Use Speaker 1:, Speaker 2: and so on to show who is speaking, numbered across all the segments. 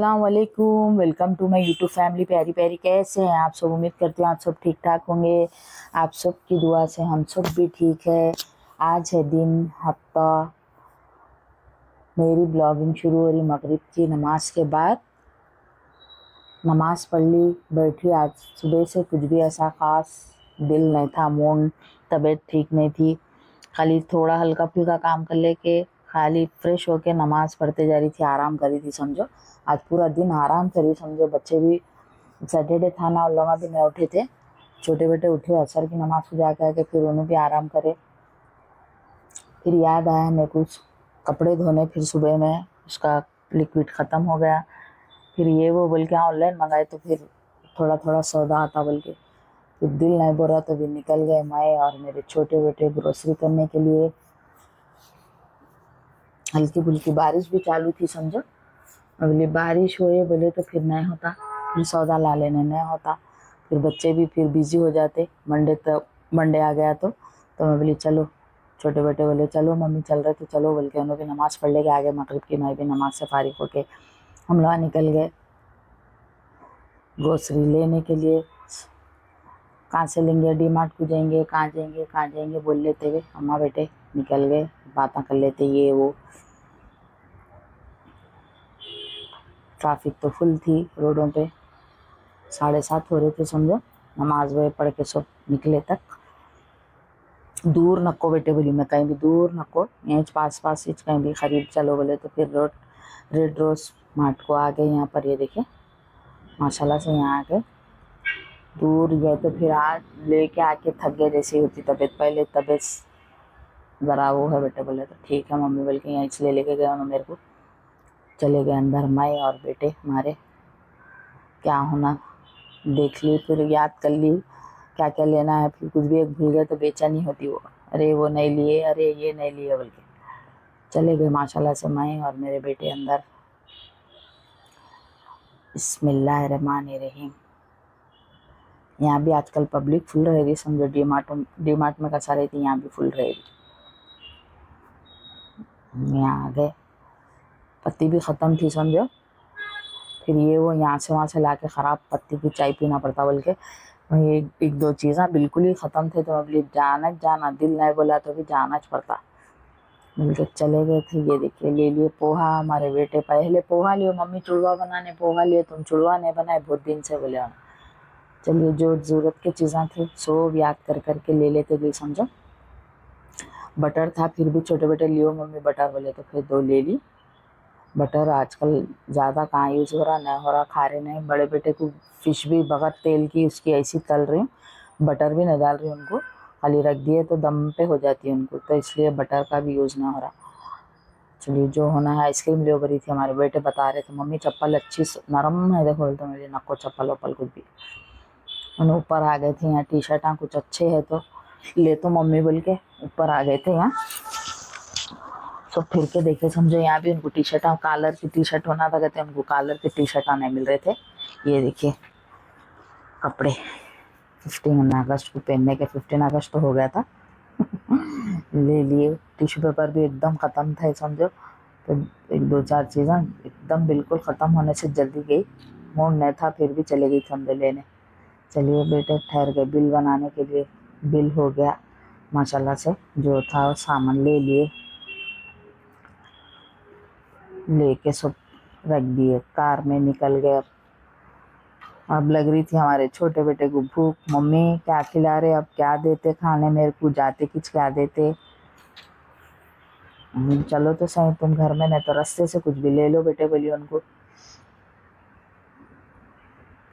Speaker 1: अस्सलाम वालेकुम। Welcome to my YouTube family. प्यारी प्यारी कैसे हैं आप सब? उम्मीद करती हूँ आप सब ठीक ठाक होंगे। आप सब की दुआ से हम सब भी ठीक है। आज है दिन हफ्ता, मेरी ब्लॉगिंग शुरू हो रही मगरिब की नमाज के बाद। नमाज पढ़ ली, बैठी। आज सुबह से कुछ भी ऐसा ख़ास दिल नहीं था, मूड, तबीयत ठीक नहीं थी। खाली थोड़ा हल्का फुल्का काम कर लेके खाली फ्रेश होके नमाज पढ़ते जा रही थी, आराम करी थी समझो। आज पूरा दिन आराम करी समझो। बच्चे भी सैटरडे था ना, उन लोग भी नहीं उठे थे। छोटे बेटे उठे, असर की नमाज को जाके आके फिर उन्होंने भी आराम करे। फिर याद आया मेरे कुछ कपड़े धोने, फिर सुबह में उसका लिक्विड ख़त्म हो गया। फिर ये वो बोल के ऑनलाइन मंगाए, तो फिर थोड़ा थोड़ा सौदा आता बोल के फिर दिल नहीं बोल रहा, तो भी निकल गए मैं और मेरे छोटे बेटे ग्रोसरी करने के लिए। हल्की फुल्की बारिश भी चालू थी समझो। बोले बारिश होए बोले तो फिर नहीं होता, फिर सौदा ला लेने नहीं होता। फिर बच्चे भी फिर बिजी हो जाते। मंडे आ गया तो मैं बोली चलो। छोटे बेटे बोले चलो मम्मी चल रहे, तो चलो बोल के उन्होंने भी नमाज़ पढ़ लेके आगे मगरिब की। मैं भी नमाज से फारिग होके हम लोग निकल गए ग्रोसरी लेने के लिए। कहाँ से लेंगे, डी मार्ट को जाएंगे, कहाँ जाएंगे बोल लेते हुए अम्मा बेटे निकल गए। बातें कर लेते ये वो। ट्रैफिक तो फुल थी रोडों पे। 7:30 हो रहे थे समझो। नमाज वह पढ़ के सब निकले तक। दूर नको बेटे बोली मैं, कहीं भी दूर नको, यहीं पास पास ही कहीं भी खरीद चलो बोले। तो फिर रेड रोज मार्ट को आ गए। यहाँ पर ये देखे माशाल्लाह से यहाँ आ गए। दूर गए तो फिर आज लेके आके थक गए जैसी होती तबीयत। पहले तबीयत ज़रा वो है बेटे बोले, तो ठीक है मम्मी बोल के यहाँ इसलिए लेके गए उन्होंने मेरे को। चले गए अंदर, मैं और बेटे हमारे। क्या होना देख ली, फिर याद कर ली क्या क्या लेना है। फिर कुछ भी एक भूल गए तो बेचैनी होती वो, अरे वो नहीं लिए, अरे ये नहीं लिए बोल के। चले गए माशाल्लाह से मैं और मेरे बेटे अंदर। बिस्मिल्लाहिर्रहमानिर्रहीम। यहाँ भी आजकल पब्लिक फुल रहेगी समझो। डी मार्ट में कसा रही थी, यहाँ भी फुल रहेगी। यहाँ आ गए, पत्ती भी ख़त्म थी समझो। फिर ये वो यहाँ से वहाँ से ला के ख़राब पत्ती की चाय पीना पड़ता बोल के वही एक दो चीज़ें बिल्कुल ही ख़त्म थे। तो अब जाना दिल नहीं बोला तो भी जाना च पड़ता। मिल के चले गए थे। ये देखिए ले लिए पोहा। हमारे बेटे पहले पोहा लियो मम्मी, चूड़वा बनाने पोहा लिए, तुम चूड़वा नहीं बनाए बहुत दिन से बोले। चलिए जो ज़रूरत की चीज़ें थी सब याद कर करके ले लेते गई समझो। बटर था, फिर भी छोटे बेटे लियो मम्मी बटर बोले, तो फिर 2 ले ली। बटर आजकल ज़्यादा कहाँ यूज़ हो रहा, नहीं हो रहा, खा रहे नहीं। बड़े बेटे को फ़िश भी बगैर तेल की उसकी ऐसी तल रही हूँ, बटर भी नहीं डाल रही उनको। खाली रख दिए तो दम पे हो जाती है उनको, तो इसलिए बटर का भी यूज़ ना हो रहा। चलिए जो होना है। आइसक्रीम ले बरी थी, हमारे बेटे बता रहे थे मम्मी चप्पल अच्छी नरम है देखो। तो मेरे नको चप्पल वप्पल कुछ भी। उन्हें ऊपर आ गए थे यहाँ। टी शर्ट कुछ अच्छे है तो ले तो मम्मी बोल के ऊपर आ गए थे यहाँ। सब फिर के देखे समझो। यहाँ भी उनको टी शर्ट, कॉलर की टी शर्ट होना था, कहते उनको कॉलर की टी शर्ट नहीं मिल रहे थे। ये देखिए कपड़े 15 अगस्त को पहनने के, 15 अगस्त तो हो गया था। ले लिए। टिश्यू पेपर भी एकदम ख़त्म था समझो। तो एक दो चार चीज़ें एकदम बिल्कुल ख़त्म होने से जल्दी गई, मूड नहीं था, फिर भी चले गई समझो लेने। चलिए बेटे ठहर गए बिल बनाने के लिए। बिल हो गया माशाल्लाह से। जो था वो सामान ले लिए, लेके सब रख दिए, कार में निकल गए। अब लग रही थी हमारे छोटे बेटे को भूख, मम्मी क्या खिला रहे, अब क्या देते खाने मेरे को, जाते कुछ क्या देते। चलो तो सही तुम घर में, नहीं तो रास्ते से कुछ भी ले लो बेटे बोलिए उनको।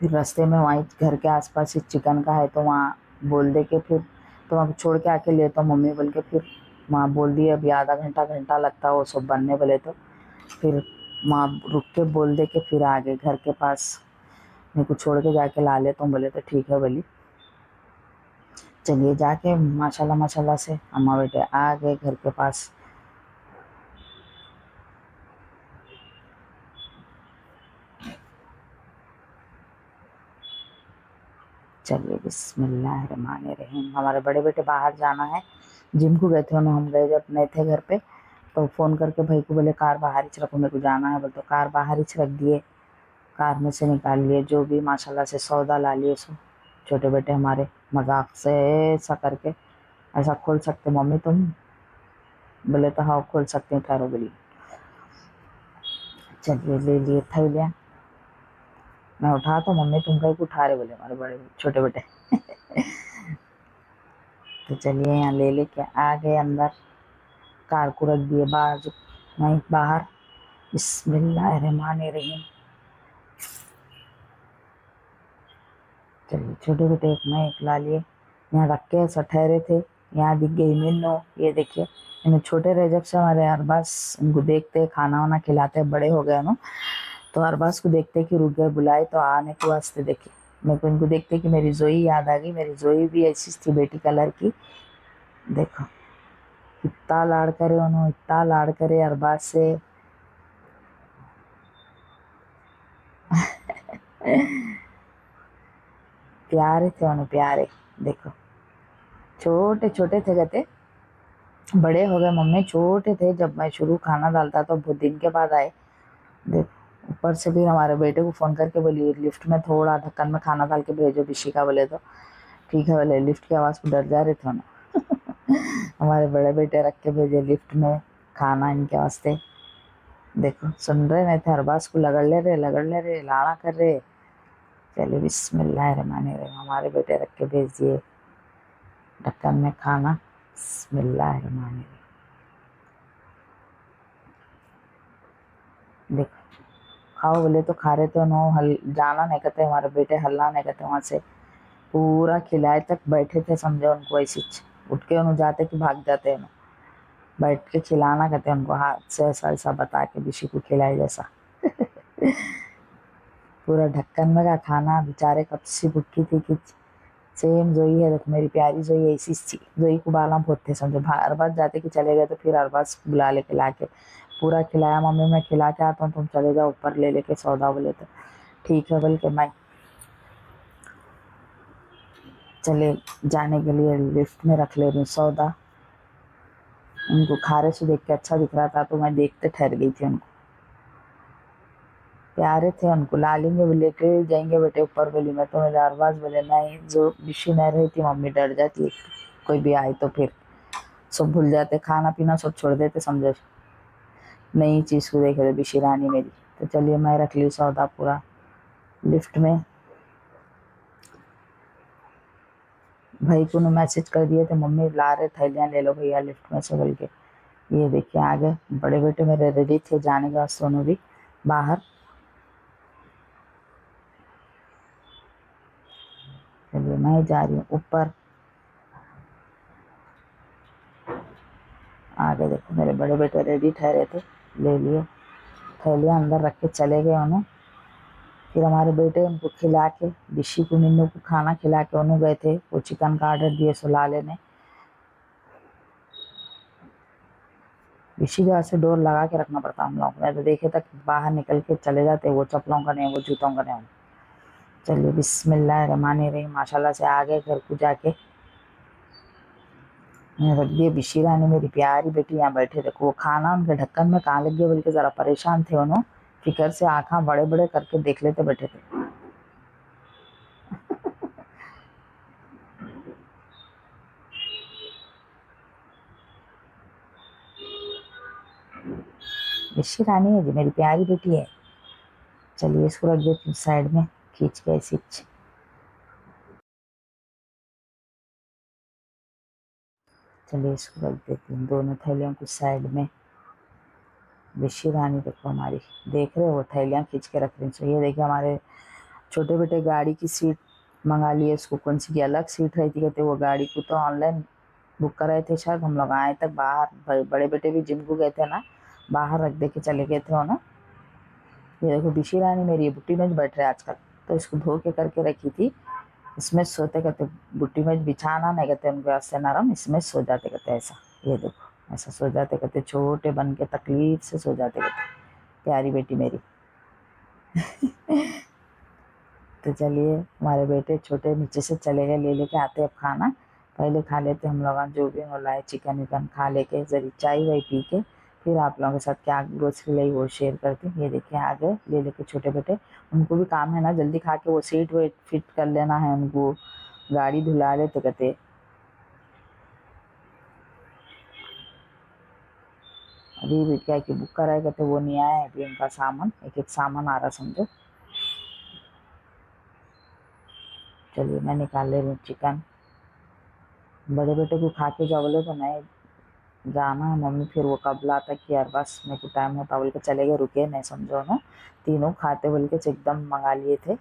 Speaker 1: फिर रास्ते में वहीं घर के आसपास ही चिकन का है, तो वहाँ बोल दे के फिर तो वहाँ छोड़ के आके ले तो मम्मी बोल के फिर वहाँ बोल दिए अभी आधा घंटा लगता वो सब बनने बोले। तो फिर वहाँ रुक के बोल दे के फिर आ गए घर के पास। मेरे को छोड़ के जाके ला ले तुम बोले, तो ठीक है बोली। चलिए जाके माशाल्लाह से अम्मा बेटे आ गए घर के पास। चलिए बिस्मिल्लाहिर्रहमानिर्रहीम। हमारे बड़े बेटे बाहर जाना है, जिम को गए थे उन्हें, हम गए जब नहीं थे घर पे तो फ़ोन करके भाई को बोले कार बाहर ही रखो, मेरे को जाना है बोले, तो कार बाहर ही रख दिए। कार में से निकाल लिए, जो भी माशाल्लाह से सौदा ला लिए सो छोटे बेटे हमारे मजाक से ऐसा करके। ऐसा खोल सकते मम्मी तुम? बोले तो हाँ खोल सकते हैं, ठहरो बोली। चलिए ले लिए थैलियाँ। मैं उठा तो मम्मी तुम कहीं उठा रहे, बोले हमारे बड़े छोटे बेटे। तो चलिए यहाँ ले लेके आ गए अंदर, कार को रख दिए बाजू वहीं बाहर। बिस्मिल्लाहिर्रहमानिर्रहीम। चलिए छोटे बेटे एक मैं एक ला लिए, यहाँ रख के ऐसा ठहरे थे। यहाँ दिख गई मिन्नो, ये देखिए इन्हें छोटे रह जब से हमारे अरबाज उनको देखते खाना वाना खिलाते बड़े हो गए ना, तो अरबाज को देखते कि रुक गए बुलाए तो आने के वास्ते देखिए। मेरे को इनको देखते कि मेरी जोई याद आ गई, मेरी जोई भी ऐसी थी बेटी कलर की। देखो इतना लाड़ करे उन्होंने, इतना लाड़ करे अरबाज से। प्यारे थे उन्हें, प्यारे। देखो छोटे छोटे थे कहते, बड़े हो गए मम्मी, छोटे थे जब मैं शुरू खाना डालता तो बहुत दिन के बाद आए। देख ऊपर से भी हमारे बेटे को फ़ोन करके बोली लिफ्ट में थोड़ा ढक्कन में खाना डाल के भेजो बिशी का, बोले तो ठीक है बोले। लिफ्ट की आवाज़ को डर जा रहे थे ना। हमारे बड़े बेटे रख के भेजे लिफ्ट में खाना इनके वास्ते। देखो सुन रहे नहीं थे, अरबाज को लगड़ ले रहे लाड़ा कर रहे। चलिए बिस्मिल्लाहिर्रहमानिर्रहीम, हमारे बेटे रख के भेज दिए ढक्कन में खाना। बिस्मिल्लाहिर्रहमानिर्रहीम। देखो खाओ बोले तो खा रहे थे नो, जाना नहीं कहते हमारे बेटे, हल्ला नहीं कहते वहाँ से। पूरा खिलाए तक बैठे थे समझे, उनको ऐसी उठ के उन्होंने जाते कि भाग जाते हैं, बैठ के खिलाना कहते उनको, हाथ से ऐसा ऐसा बता के बिशी को खिलाए जैसा। पूरा ढक्कन में का खाना, बेचारे कब से भुक्की थी कि सेम जोई है। देखो मेरी प्यारी जोई ऐसी थी, जोई को बाला बहुत थे समझो। अरबाज जाते कि चले गए तो फिर अरबाज बुला लेके ला के पूरा खिलाया। मम्मी मैं खिला के आता हूँ तुम चले जाओ ऊपर ले लेके सौदा, बोले तो ठीक है बोल के मैं चले जाने के लिए लिफ्ट में रख ले रही सौदा। उनको खारे से देख के अच्छा दिख रहा था तो मैं देखते ठहर गई थी उनको। प्यारे थे, उनको ला लेंगे लेके जाएंगे बेटे ऊपर, बोली मैं तो। मेरे अरबाज बोले नहीं, जो बिशी नहीं रही थी मम्मी डर जाती है, कोई भी आए तो फिर सब भूल जाते, खाना पीना सब छोड़ देते समझो, नई चीज़ को देख रहे बिशी रानी मेरी। तो चलिए मैं रख ली सौदा पूरा लिफ्ट में। भाई को मैसेज कर दिए थे मम्मी ला रहे थैलियाँ ले लो भैया लिफ्ट में से बोल के। ये देखिए आ गए, बड़े बेटे मेरे रेडी थे जाने के वास्ते, दोनों भी बाहर। चलिए मैं जा रही हूँ ऊपर। आगे देखो मेरे बड़े बेटे रेडी ठहरे थे, ले लिए थैलियाँ अंदर रख के चले गए उन्होंने। फिर हमारे बेटे उनको खिला के, बिशी को मिन्नू को खाना खिला के उन्होंने गए थे वो चिकन का ऑर्डर दिए सो ला लेने। बिशी के वास्ते डोर लगा के रखना पड़ता हम लोगों को, मैं तो देखे तक बाहर निकल के चले जाते, वो चप्पलों का नहीं वो जूतों का नहीं। चलिए बिस्मिल्लाहिर्रहमानिर्रहीम, माशाल्लाह से आ गए घर को जाके। रख दिए बिशी रानी मेरी प्यारी बेटी यहाँ बैठे, देखो वो खाना उनके ढक्कन में कहाँ लग गया बोल के ज़रा परेशान थे उन्होंने, फिक्र से आँखा बड़े बड़े करके देख लेते बैठे थे। बिशी रानी है जी मेरी प्यारी बेटी है। चलिए इसको रख देती हूँ साइड में खींच के ऐसी। चलिए इसको रख देती हूँ दोनों थैलियों को साइड में। बिशी रानी देखो हमारी, देख रहे हो थैलियाँ खींच के रख रही। ये देखिए हमारे छोटे बेटे गाड़ी की सीट मंगा लिए, उसको कौन सी की अलग सीट रही थी कहते, वो गाड़ी को तो ऑनलाइन बुक कराए थे शायद, हम लोग आए तक बाहर, बड़े बेटे भी जिम को गए थे ना, बाहर रख दे के चले गए थे ना। ये देखो बिशी रानी मेरी बुट्टी में बैठ रहे आजकल, तो इसको धो के करके रखी थी, इसमें सोते कहते, बुट्टी में बिछाना नहीं कहते उनके वास्ते नरम, इसमें सो जाते कहते ऐसा। ये देखो ऐसा सो जाते कहते, छोटे बन के तकलीफ से सो जाते कहते, प्यारी बेटी मेरी। तो चलिए हमारे बेटे छोटे नीचे से चले गए, ले लेके आते अब खाना, पहले खा लेते हम लोग जो भी लाए चिकन विकन खा लेके, जरी चाय वाई पी के फिर आप लोगों के साथ क्या ग्रोसरी लाई वो शेयर करती हूँ। ये देखिए आ गए ले लेके छोटे बेटे, उनको भी काम है ना, जल्दी खा के वो सीट वेट फिट कर लेना है उनको, गाड़ी धुला लेते कहते। अभी भी क्या कि बुक कराए कहते वो नहीं आया अभी उनका सामान, एक एक सामान आ रहा समझो। चलिए मैं निकाल ले रही हूँ चिकन। बड़े बेटे को खा के जाओ बोले तो नहीं जाना है मम्मी, फिर वो कब लाता कि यार बस मेरे को टाइम होता बोल के चले गए, रुके नहीं समझो ना, तीनों खाते बोल के एकदम मंगा लिए थे।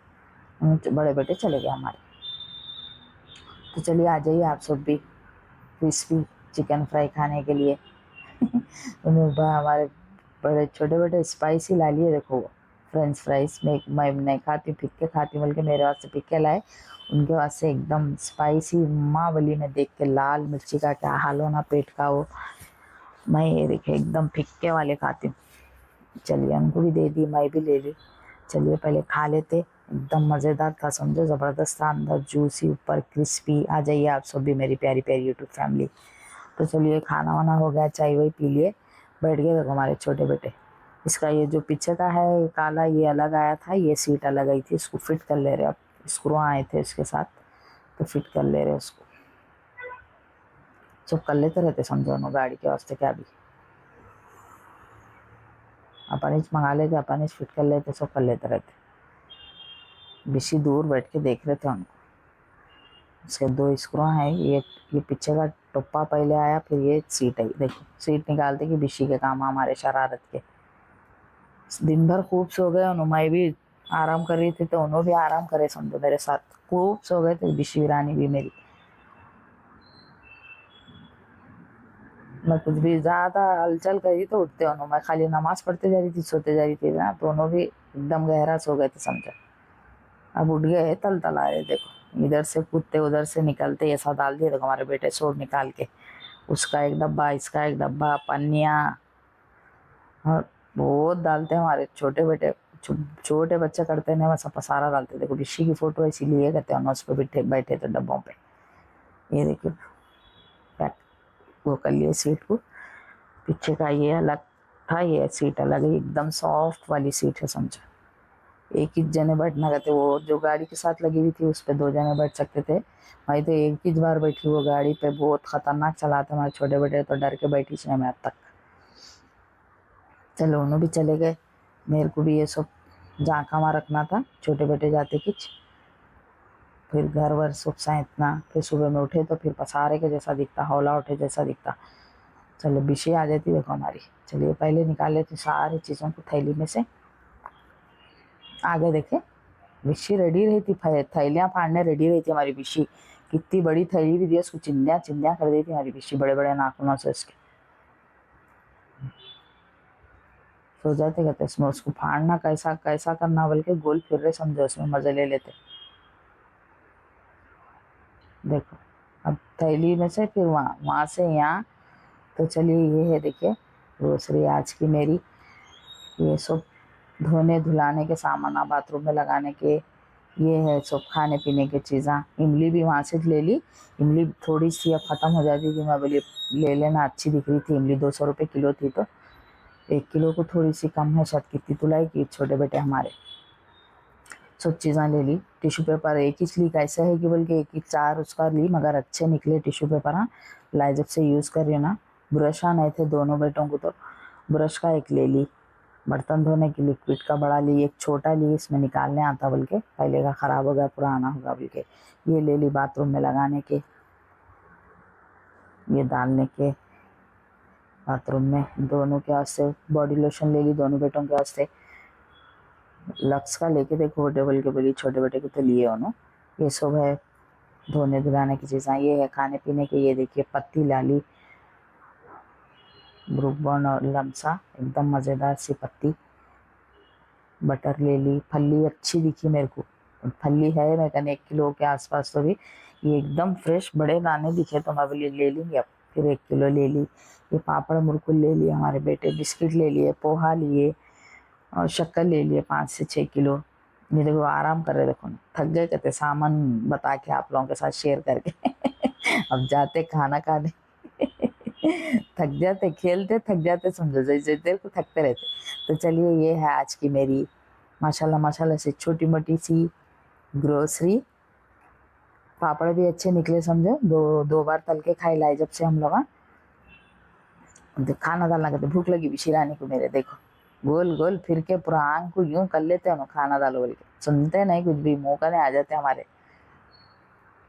Speaker 1: बड़े बेटे चले गए हमारे। तो चलिए आ जाइए आप सब भी क्रिस्पी चिकन फ्राई खाने के लिए। उन्हें हमारे बड़े छोटे बेटे स्पाइसी ला लिए, देखो वो फ्रेंच फ्राइज में मैं नहीं खाती फिक्के खाती बल्कि मेरे वास्ते फिक्के लाए, उनके वास्ते एकदम स्पाइसी। माँ बोली मैं देख के लाल मिर्ची का क्या हाल होना पेट का, वो मैं ये देखे एकदम फिक्के वाले खाती हूँ। चलिए उनको भी दे दी, मैं भी ले ली। चलिए पहले खा लेते, एकदम मज़ेदार था समझो, ज़बरदस्त था, अंदर जूसी ऊपर क्रिस्पी। आ जाइए आप सब भी मेरी प्यारी प्यारी यूट्यूब फैमिली। तो चलिए खाना वाना हो गया, चाय वाय पी लिए, बैठ गए। देखो हमारे छोटे बेटे, इसका ये जो पीछे का है ये काला ये अलग आया था, ये सीट अलग आई थी, इसको फिट कर ले रहे। अब स्क्रू आए थे इसके साथ तो फिट कर ले रहे उसको। सब कर लेते रहते समझो ना गाड़ी के वास्ते, क्या भी अपन मंगा लेते, अपन फिट कर लेते, सब कर लेते रहते। बिशी दूर बैठ के देख रहे थे उनको। इसके दो स्क्रू हैं, ये पीछे का टप्पा पहले आया, फिर ये सीट आई। देखो सीट निकालते कि बिशी के काम हमारे शरारत के। दिन भर खूब सो गए उन्होंने, मैं भी आराम कर रही थी तो उन्होंने भी आराम करे समझो मेरे साथ, खूब सो गए थे बिशी रानी भी मेरी। मैं कुछ भी ज़्यादा हलचल करी तो उठते उन्होंने, मैं खाली नमाज पढ़ते जा रही थी सोते जा रही थी ना, तो उन्होंने भी एकदम गहरा सो गए थे समझो। अब उठ गए तल तल आ रहे, देखो इधर से कूदते उधर से निकलते, ऐसा डाल दिया देखो हमारे बेटे सोर निकाल के, उसका एक डब्बा इसका एक डब्बा पन्निया, और बहुत डालते हैं हमारे छोटे बेटे। छोटे बच्चे करते हैं वैसा पसारा डालते। देखो बिशी की फोटो इसीलिए कहते हैं उस पर बैठे बैठे थे डब्बों पे। ये देखिए पैक वो कर लिए सीट को, पीछे का ये अलग था, ये सीट अलग है, एकदम सॉफ्ट वाली सीट है समझो। एक ही जने बैठना कहते, वो जो गाड़ी के साथ लगी हुई थी उस पर दो जने बैठ सकते थे, मैं तो एक ही बार बैठी वो गाड़ी पे, बहुत खतरनाक चलाते हमारे छोटे बेटे तो डर के बैठी थी मैं अब तक। चलो उन्होंने भी चले गए, मेरे को भी ये सब झांका मार रखना था, छोटे बेटे जाते किच, फिर घर वर सुबह इतना, फिर सुबह में उठे तो फिर पसारे के जैसा दिखता, हौला उठे जैसा दिखता। चलो बिशी आ जाती देखो हमारी। चलिए पहले निकाल लेते सारी चीज़ों को थैली में से। आगे देखे बिशी रेडी रही थी, थैलियाँ फाड़ने रेडी रही थी हमारी बिशी, कितनी बड़ी थैली भी दी उसको, चिंदियाँ चिंदियाँ कर दी थी हमारी बिशी बड़े बड़े नाखूनों से उसके। सो जाते कहते इसमें उसको फाड़ना कैसा कैसा करना बोल के गोल फिर रहे समझो, उसमें मजे ले लेते। देखो अब थैली में से फिर वहाँ वहाँ से यहाँ। तो चलिए ये है देखिए ग्रोसरी आज की मेरी, ये सब धोने धुलाने के सामान बाथरूम में लगाने के, ये है सब खाने पीने की चीज़ें। इमली भी वहाँ से ले ली, इमली थोड़ी सी अब ख़त्म हो जाती थी, मैं बोली ले लेना, अच्छी दिख रही थी इमली, 200 रुपये किलो थी, तो 1 किलो को थोड़ी सी कम है शायद, कितनी तुलाई की छोटे बेटे हमारे। सब चीज़ें ले ली। टिश्यू पेपर एक ही ली, कैसे है कि बोल के एक ही 4 उसका ली, मगर अच्छे निकले टिश्यू पेपर। हाँ लाइजब से यूज़ कर रही हूँ ना। ब्रश आने थे दोनों बेटों को, तो ब्रश का एक ले ली। बर्तन धोने की लिक्विड का बड़ा ली, एक छोटा ली, इसमें निकालने आता बोल के, पहले का ख़राब हो गया पुराना होगा बोल के। ये ले ली बाथरूम में लगाने के, ये डालने के बाथरूम में दोनों के वास्ते। बॉडी लोशन ले ली दोनों बेटों के वास्ते, लक्स का लेके देखो टेबल के बोली, छोटे बेटे को तो लिए उन्होंने। ये सब है धोने धुलाने की चीज़ें। ये है खाने पीने के, ये देखिए पत्ती ला ली, ब्रुक बॉर्न और लमसा, एकदम मज़ेदार सी पत्ती। बटर ले ली, फली अच्छी दिखी मेरे को, फली है मैं कहने 1 किलो के आसपास, तो भी ये एकदम फ्रेश बड़े दाने दिखे तो मैं बोली ले लेंगे अब, फिर 1 किलो ले ली। ये पापड़ मुरकुल ले लिए हमारे बेटे, बिस्किट ले लिए, पोहा लिए और शक्कर ले लिए 5 से 6 किलो। ये देखो आराम कर रहे, देखो थक गए कहते सामान बता के आप लोगों के साथ शेयर करके अब जाते खाना खाने थक जाते खेलते, थक जाते, समझो जैसे देर को थकते रहते। तो चलिए ये है आज की मेरी माशाल्लाह माशाल्लाह से छोटी मोटी सी ग्रोसरी। पापड़ भी अच्छे निकले समझो, दो दो बार तल के खाई लाए जब से हम लोग। खाना डालना कहते, भूख लगी भी शिरानी को मेरे, देखो गोल गोल फिर के पूरा आंख को यूं कर लेते हैं ना, खाना डालो बोल के सुनते नहीं कुछ भी, मुंह करने आ जाते हमारे।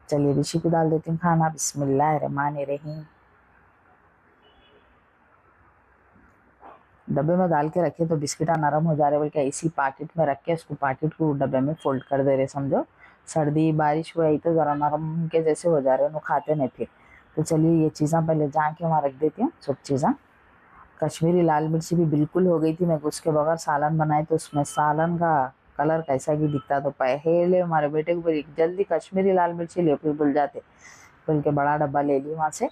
Speaker 1: चलिए ऋषि को डाल देती हूँ खाना, बिस्मिल्लाहिर्रहमानिर्रहीम। डब्बे में डाल के रखे तो बिस्किटा नरम हो जा रहे बोल के इसी पैकेट में रख के उसको पैकेट को डब्बे में फोल्ड कर दे रहे समझो। सर्दी बारिश हुई तो जरा नरम के जैसे हो जा रहे, उन्हें खाते नहीं फिर। तो चलिए ये चीज़ें पहले जाके वहाँ रख देती हूँ सब चीज़ें। कश्मीरी लाल मिर्ची भी बिल्कुल हो गई थी, मैं उसके बगैर सालन बनाए तो उसमें सालन का कलर कैसा ही दिखता। तो पहले हमारे बेटे को बोली जल्दी कश्मीरी लाल मिर्ची ले, फिर भूल जाते, बोल के बड़ा डब्बा ले ली वहाँ से।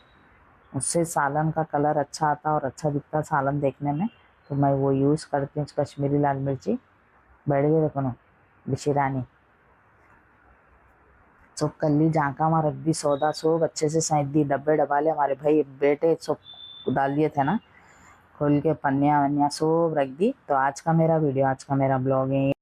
Speaker 1: उससे सालन का कलर अच्छा आता और अच्छा दिखता सालन देखने में, तो मैं वो यूज़ करती हूँ कश्मीरी लाल मिर्ची। बैठ गए देखो ना बिशिरानी, सब कर ली झाँका वहाँ रख दी, सौदा सब अच्छे से सैंत दी, डब्बे डबाले हमारे भाई बेटे सब डाल दिए थे ना, खोल के पन्निया वन्निया सब रख दी। तो आज का मेरा वीडियो, आज का मेरा ब्लॉग है।